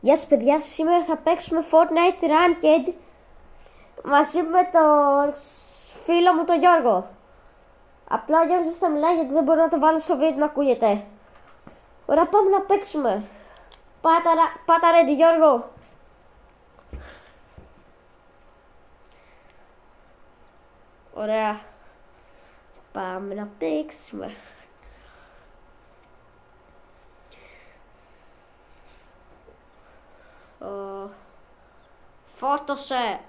Γεια σας παιδιά, σήμερα θα παίξουμε Fortnite Ranked μαζί με τον φίλο μου τον Γιώργο. Απλά ο Γιώργος δεν θα μιλάει γιατί δεν μπορώ να το βάλω στο βίντεο να ακούγεται. Ωραία, πάμε να παίξουμε. Πάτα ready Γιώργο. Ωραία. Πάμε να παίξουμε. Φόρτωσε.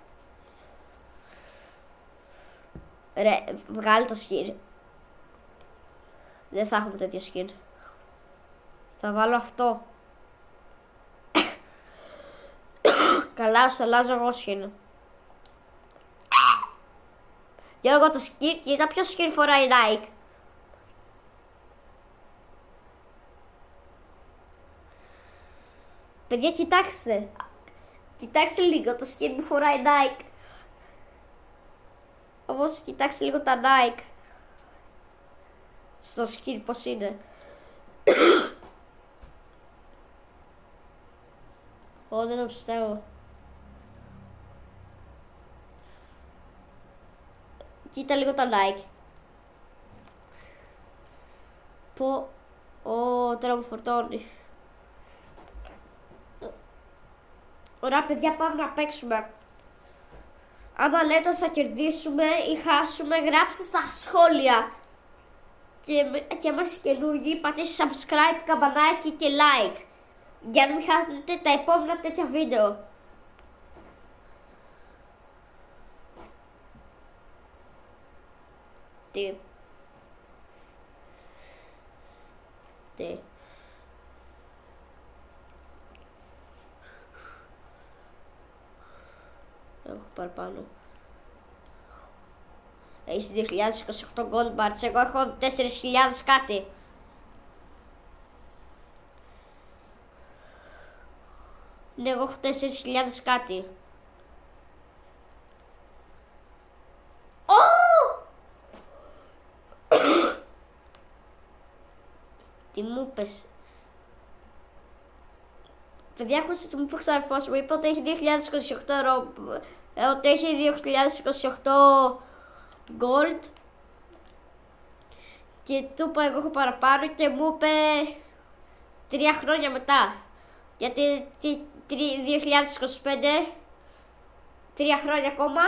Ρε, βγάλει το skin. Δεν θα έχουμε τέτοιο skin. Θα βάλω αυτό. Καλά, σου αλλάζω εγώ skin. Γιώργο, το skin, κοίτα ποιο skin φοράει Nike. Παιδιά, κοιτάξτε. Κοιτάξτε λίγο το skin που φοράει Nike. Όμως κοιτάξτε λίγο τα Nike. Στο skin πως είναι. Ω, δεν το πιστεύω. Κοίτα λίγο τα Nike. Πω. Ω, τώρα μου φορτώνει. Ωραία παιδιά, πάμε να παίξουμε. Άμα λέτε ότι θα κερδίσουμε ή χάσουμε, γράψτε στα σχόλια. Και άμα είστε καινούργοι, πατήστε subscribe, καμπανάκι και like. Για να μην χάσετε τα επόμενα τέτοια βίντεο. Τι. Έχω παραπάνω. Έχεις 2028 gold bars, εγώ έχω 4.000 κάτι. Ναι, εγώ έχω 4.000 κάτι. Τι μου είπες? Παιδιά, ακούστε τι μου είπε ο ξαδερφός μου. Είπε ότι έχει 2028 ότι έχει 2028 gold. Και του είπα εγώ έχω παραπάνω και μου είπε 3 χρόνια μετά. Γιατί 2025 3 χρόνια ακόμα.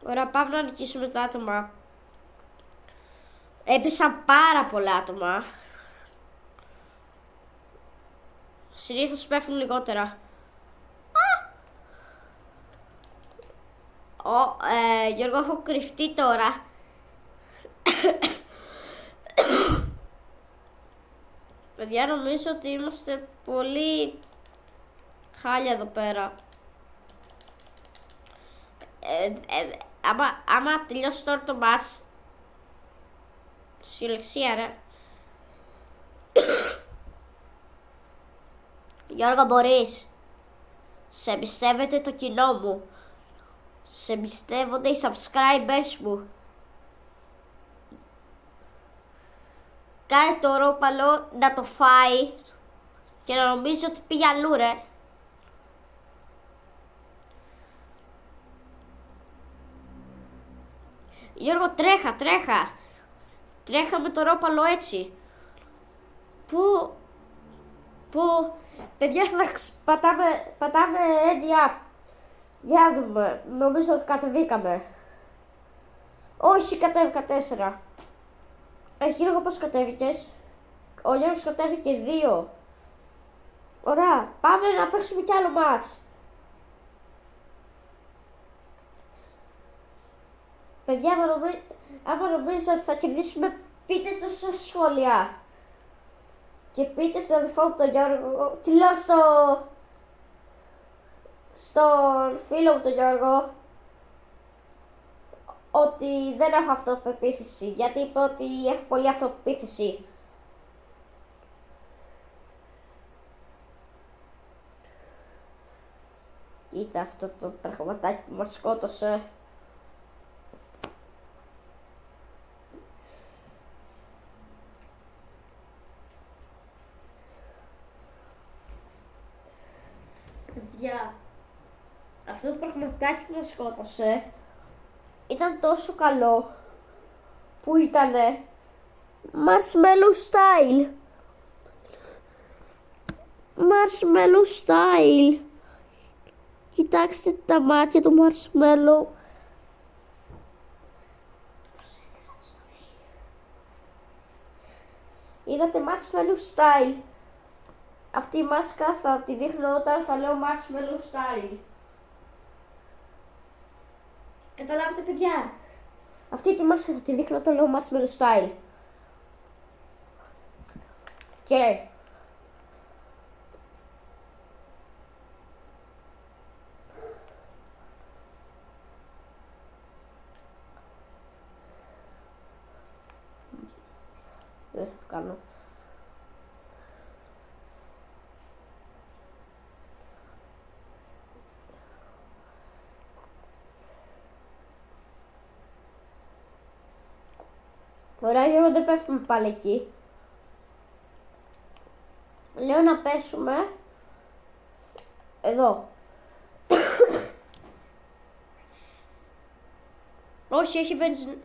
Ωραία, πάμε να νικήσουμε τα άτομα. Έπεσαν πάρα πολλά άτομα. Συνήθως πέφτουν λιγότερα. Γιώργο, έχω κρυφτεί τώρα. Παιδιά, νομίζω ότι είμαστε πολύ χάλια εδώ πέρα. Άμα τελειώσει τώρα το match, συλλεξία ρε. Γιώργο, μπορείς. Σε εμπιστεύεται το κοινό μου. Σε εμπιστεύονται οι subscribers μου. Κάνε το ρόπαλο να το φάει και να νομίζω ότι πήγε αλλού ρε. Γιώργο, τρέχα. Τρέχα με το ρόπαλο έτσι. Πού. Παιδιά, πατάμε ready up. Για να δούμε. Νομίζω ότι κατεβήκαμε. Όχι, κατέβηκα 4. Εσύ Γιώργο, πώς κατέβηκες? Ο Γιώργος κατέβηκε 2. Ωραία, πάμε να παίξουμε κι άλλο μάτς. Παιδιά, άμα νομίζετε ότι θα κερδίσουμε, πείτε το στα σχόλια. Και πείτε στον αδερφό μου τον Γιώργο, τι λέω στον φίλο μου τον Γιώργο, ότι δεν έχω αυτοπεποίθηση, γιατί είπε ότι έχω πολύ αυτοπεποίθηση. Κοίτα αυτό το πραγματάκι που μας σκότωσε. παιδιά, αυτό το πραγματάκι που μας σκότωσε ήταν τόσο καλό που ήτανε marshmallow style. Marshmallow style. Κοιτάξτε τα μάτια του marshmallow. Είδατε marshmallow style. Αυτή η μάσκα θα τη δείχνω όταν θα λέω marshmallow style. Καταλάβετε παιδιά. Αυτή τη μάσκα θα τη δείχνω όταν λέω marshmallow style. Και δεν θα το κάνω. Ωραία, Γιώργο, δεν πέφτουμε πάλι εκεί. Λέω να πέσουμε εδώ. Όχι, έχει βενζin...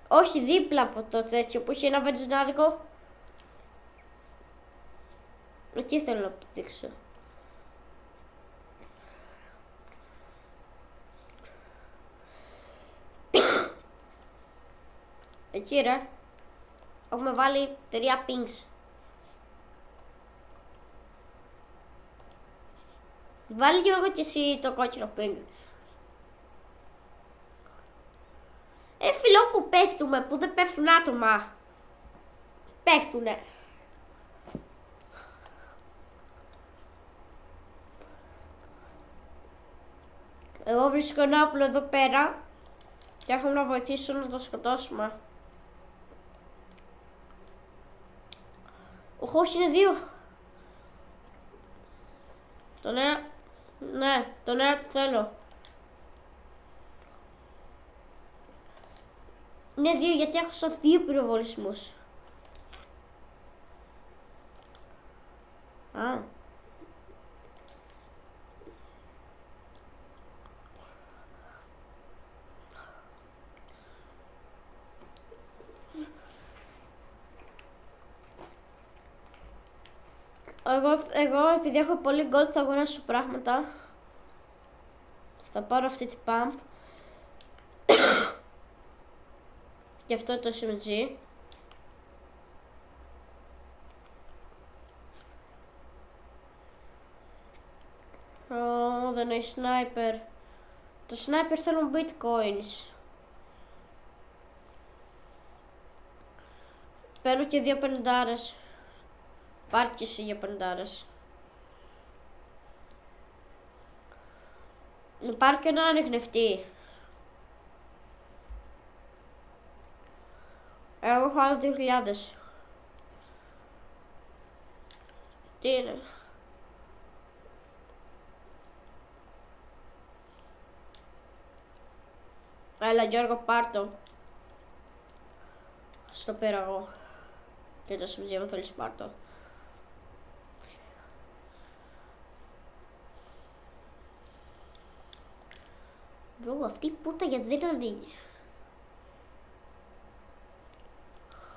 Όχι, δίπλα από το τέτοιο που έχει ένα βενζινάδικο. Εκεί θέλω να δείξω. Εκεί ρε. Έχουμε βάλει 3 pings. Βάλει Γιώργο και εσύ το κόκκινο ping. Φιλό που πέφτουμε, που δεν πέφτουν άτομα. Πέφτουνε. Εγώ βρίσκω ένα όπλο εδώ πέρα και έχω να βοηθήσω να το σκοτώσουμε. Όχι, είναι 2. Τον ένα... Ναι, τον ένα το θέλω. Είναι 2 γιατί έχω σαν 2 πυροβολισμούς. Α. Εγώ επειδή έχω πολύ gold θα αγοράσω πράγματα. Θα πάρω αυτή την pump. Γι' αυτό το SMG. Δεν έχει sniper. Το sniper θέλουν bitcoins. Παίρνω και 2 πενιντάρες. Πάρ' και εσύ για πενιντάρες. Πάρ' και έναν ανιχνευτή. Εγώ έχω άλλο 2.000. Τι είναι? Έλα Γιώργο, πάρ' το. Στο πήρα εγώ. Και το SMG μου θέλεις πάρ' το. Μπρο, αυτή η πούτα γιατί δεν ανοίγει.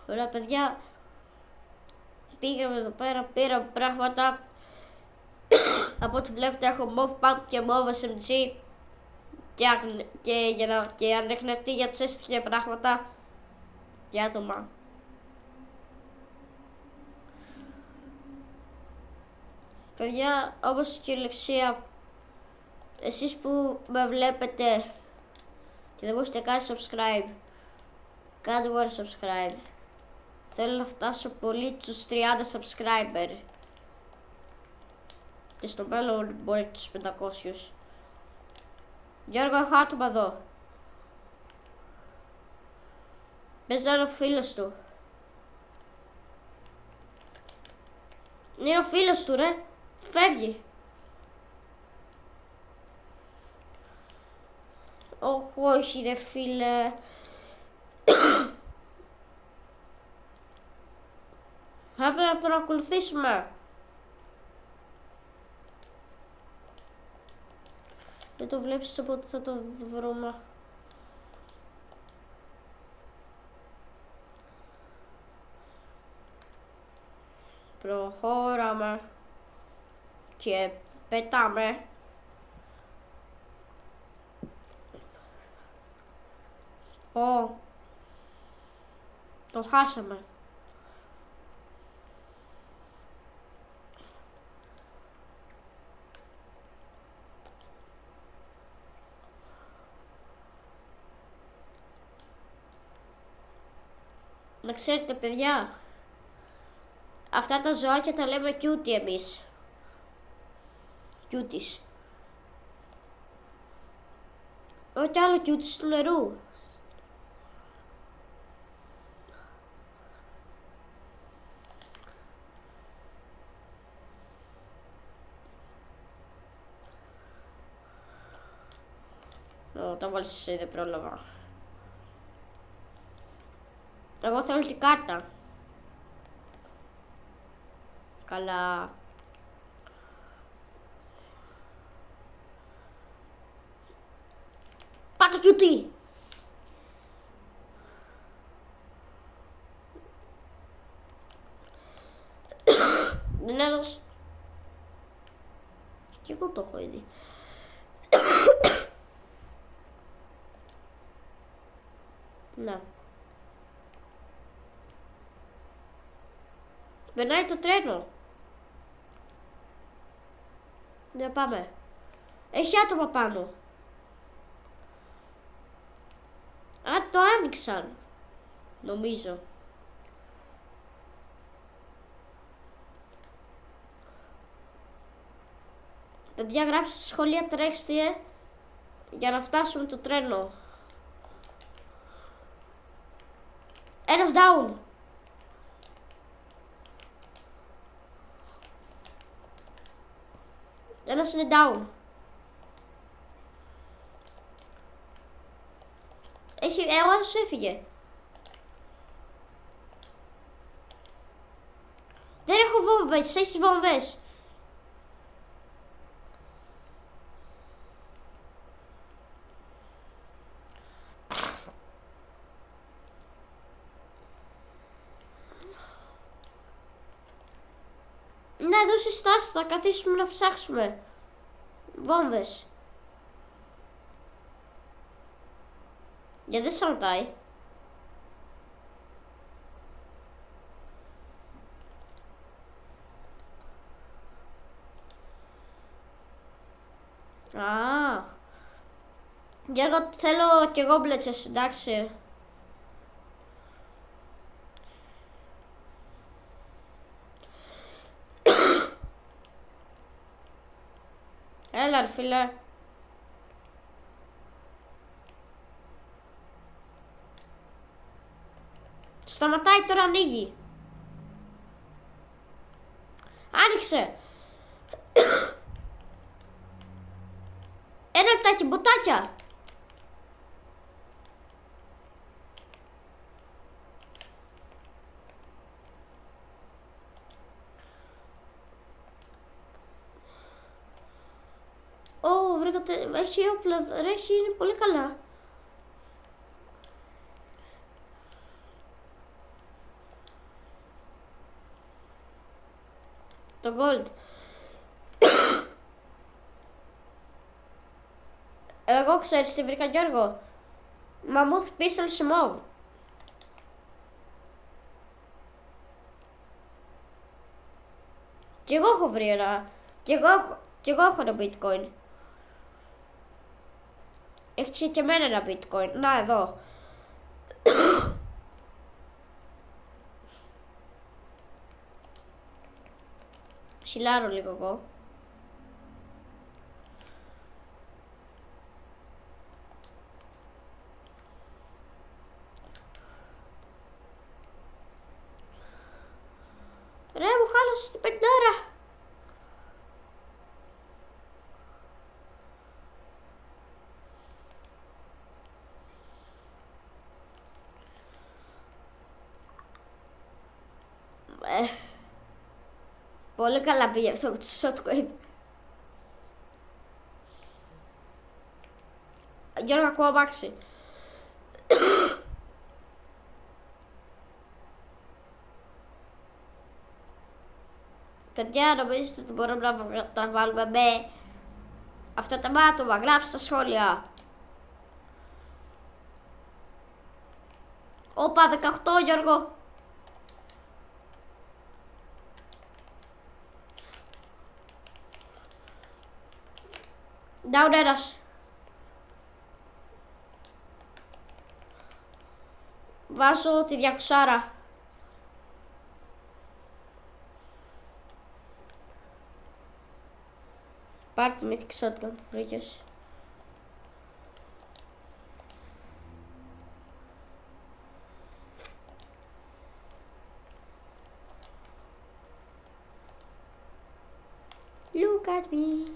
Ωραία παιδιά, πήγαμε εδώ πέρα, πήραμε πράγματα. Από ό,τι βλέπετε έχω MOV pump και MOV SMG και ανεχνευτή για τις και πράγματα για άτομα. Παιδιά, όπως και η Λεξία, εσείς που με βλέπετε και δεν μπορείτε καν subscribe, κάντε μου ένα subscribe. Θέλω να φτάσω πολύ τους 30 subscriber. Και στο μέλλον μπορεί τους 500. Γιώργο, έχω άτομα εδώ. Παίζει ένα φίλος του. Είναι ο φίλος του ρε. Φεύγει. Όχι ρε φίλε. Θα πρέπει να τον ακολουθήσουμε. Δεν το βλέπεις, οπότε θα το βρούμε. Προχώραμε και πετάμε. Το χάσαμε. Να ξέρετε, παιδιά, αυτά τα ζωάκια τα λέμε cutie εμείς. Cuties. Ό,τι άλλο cuties του νερού. Το βάλεις εσύ, δεν πρόλαβα. Εγώ θέλω την κάρτα. Καλά. Πάρ' το cutie. Δεν έδωσε. Κι εγώ το έχω ήδη. Να. Περνάει το τρένο. Ναι, πάμε. Έχει άτομα πάνω. Α, το άνοιξαν. Νομίζω. Παιδιά, γράψτε στη σχολεία, τρέξτε για να φτάσουμε το τρένο. Ένας down. Ένας είναι down. Ο άλλος έφυγε. Δεν έχω βόμβες, έχεις βόμβες. Ναι, εδώ στη στάση θα καθίσουμε να ψάξουμε βόμβες. Γιατί δεν σταματάει. Για εγώ θέλω κι εγώ μπλέτσες, εντάξει. Έλα ρε φίλε. Σταματάει τώρα, ανοίγει. Άνοιξε. Ένα λεπτάκι, μποτάκια. Βρήκατε, έχει όπλα, είναι πολύ καλά. Το gold. Εγώ ξέρεις τι βρήκα, Γιώργο. Μαμούθ πίστολ σε μόβ. Κι εγώ έχω βρει ένα. Κι εγώ έχω ένα bitcoin. Έχει και εμένα ένα bitcoin. Να, εδώ. Σιλάρω λίγο εγώ. Ρε, μου χάλασες την πεντάρα. Πολύ καλά πήγε αυτό με το shotcoin. Γιώργο, ακούω αμάξι. Παιδιά, νομίζετε ότι μπορούμε να τα βάλουμε με αυτά τα άτομα? Γράψτε στα σχόλια. Όπα, 18, Γιώργο. Down ένας. Βάζω τη 200. Πάρ' τη mythic shotgun που βρήκες. Look at me.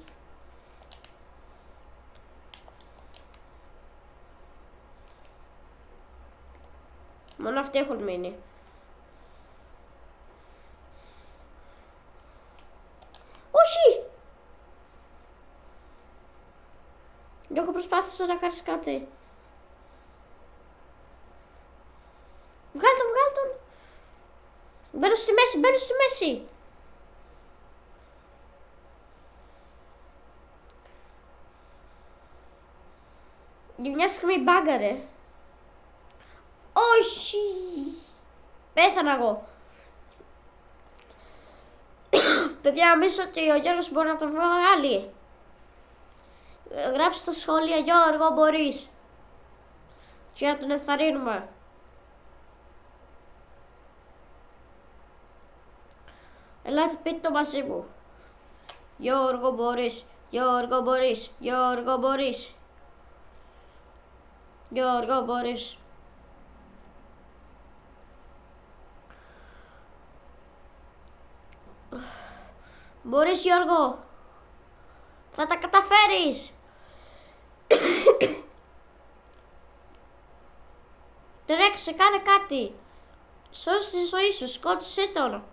Μόνο αυτοί έχουν μείνει. Όχι! Γιώργο, προσπάθησα να κάνεις κάτι. Βγάλ' τον. Μπαίνω στη μέση. Για μια στιγμή μπάγκαρε. Όχι! Πέθανα εγώ. Παιδιά, νομίζω ότι ο Γιώργος μπορεί να το βγάλει. Γράψτε στα σχόλια, Γιώργο, μπορείς. Και να τον ενθαρρύνουμε. Ελάτε, πείτε το μαζί μου. Γιώργο, μπορείς. Γιώργο, μπορείς. Γιώργο, μπορείς. Γιώργο, μπορείς. Μπορείς, Γιώργο. Θα τα καταφέρεις. Τρέξε, κάνε κάτι. Σώσε τη ζωή σου, σκότωσέ τον.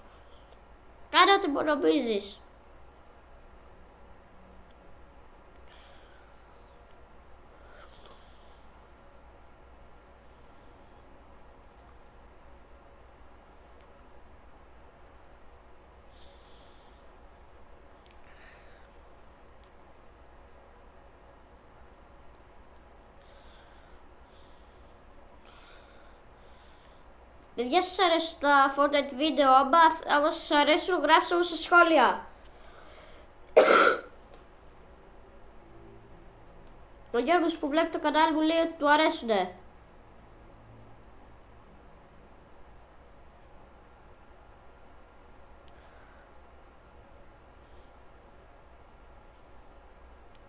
Κάνε ό,τι νομίζεις. Παιδιά, σας αρέσουν τα Fortnite βίντεο? Άμα σας αρέσουν, γράψτε μου στα σχόλια. Ο Γιώργος που βλέπει το κανάλι μου λέει ότι του αρέσουνε.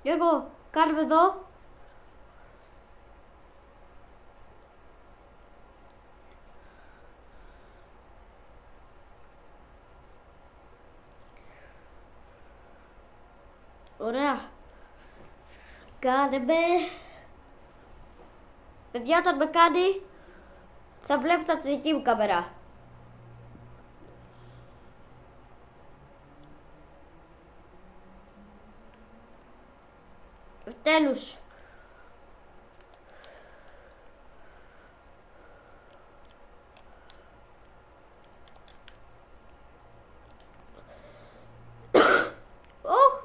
Γιώργο, κάνουμε εδώ. Ωραία. Κάνε με. Παιδιά, όταν με κάνει, θα βλέπετε από τη δική μου κάμερα. Τέλος.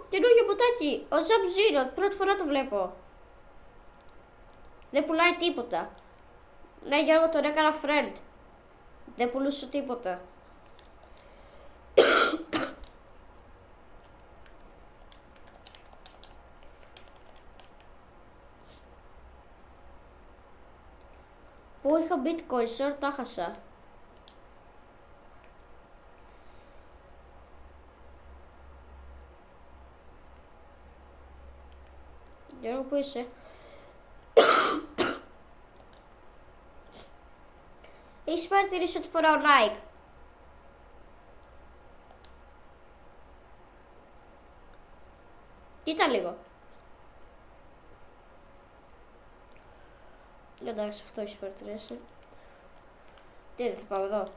Καινούργιο ποτάκι, ο Sub-Zero, πρώτη φορά το βλέπω. Δεν πουλάει τίποτα. Ναι, Γιώργο, τον έκανα friend. Δεν πουλούσε τίποτα. Πού είχα bitcoin, σωρ τα χάσα. Γιώργο, πού είσαι? Έχεις παρατηρήσει ότι φοράω Nike? Κοίτα λίγο. Εντάξει, αυτό έχεις παρατηρήσει. Τι, δεν θα πάω εδώ.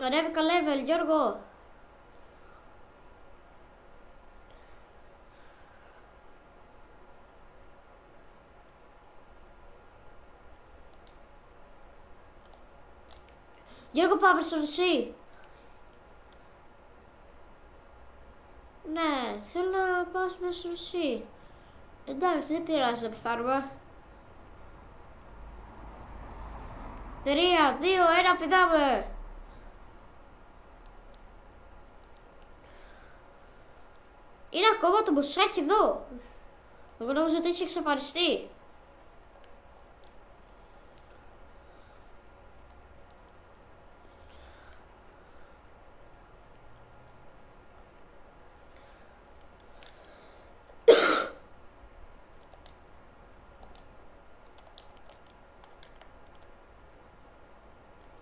Ανέβηκα level, Γιώργο. Γιώργο, πάμε στο νησί. Ναι, θέλω να πάω στο νησί. Εντάξει, δεν πειράζει να πεθάνουμε. 3, 2, 1, πηδάμε. Είναι ακόμα το μπουσάκι εδώ. Εγώ νόμιζα ότι έχει εξαφανιστεί.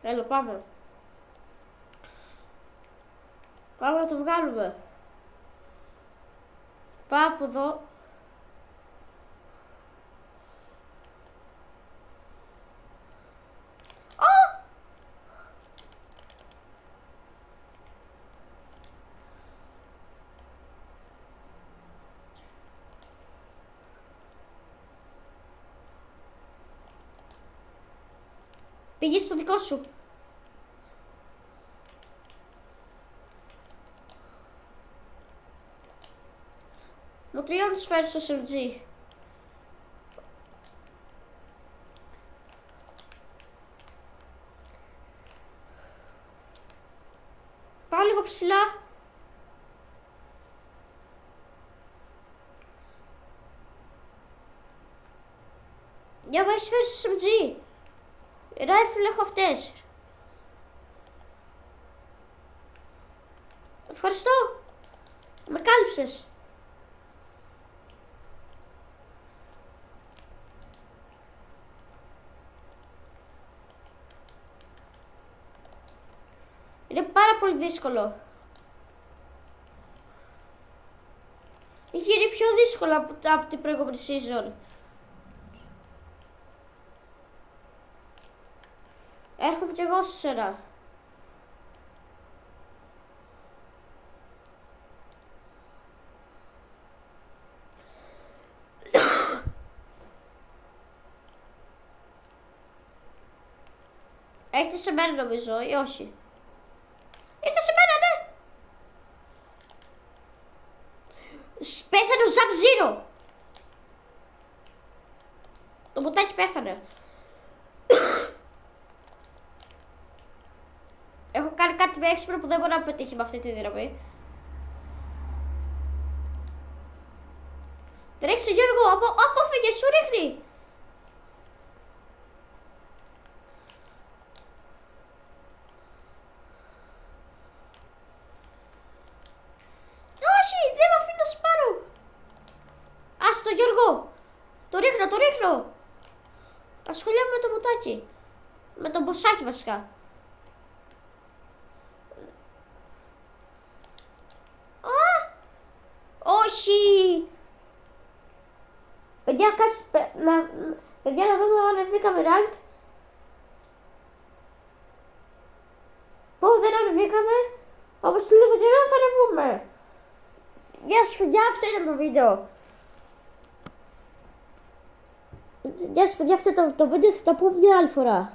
Έλα, πάμε. Πάμε να το βγάλουμε. Πάω από εδώ. Πήγε στο δικό σου. Μου τελειώνει τις σφαίρες στο SMG. Πάω λίγο ψηλά. Για εγώ έχεις σφαίρες στο SMG. Ράιφλ έχω αυτές. Ευχαριστώ. Με κάλυψες. Είναι πάρα πολύ δύσκολο. Είχε γίνει πιο δύσκολο από την προηγούμενη season. Έρχομαι κι εγώ σε σένα. Έχετε σε μένα νομίζω ή όχι? Ήρθε σε μένα, ναι! Πέθανε ο Sub-Zero! Το μπουτάκι πέθανε. Έχω κάνει κάτι με έξυπνο που δεν μπορεί να πετύχει με αυτή τη δύναμη. Τρέξε Γιώργο, απόφυγε, σου ρίχνει! Όχι, δεν με αφήνει να σπάρω! Άστο Γιώργο! Το ρίχνω! Ασχολιάμαι με το μπουτάκι. Με το μποσάκι βασικά. Όχι! Παιδιά, παιδιά, να δούμε αν ανεβήκαμε rank. Πω, δεν ανεβήκαμε. Όπως το λίγο καιρό θα ανεβούμε. Γεια σας παιδιά, αυτό ήταν το βίντεο. Γεια σας παιδιά, αυτό ήταν το βίντεο, θα τα πούμε μια άλλη φορά.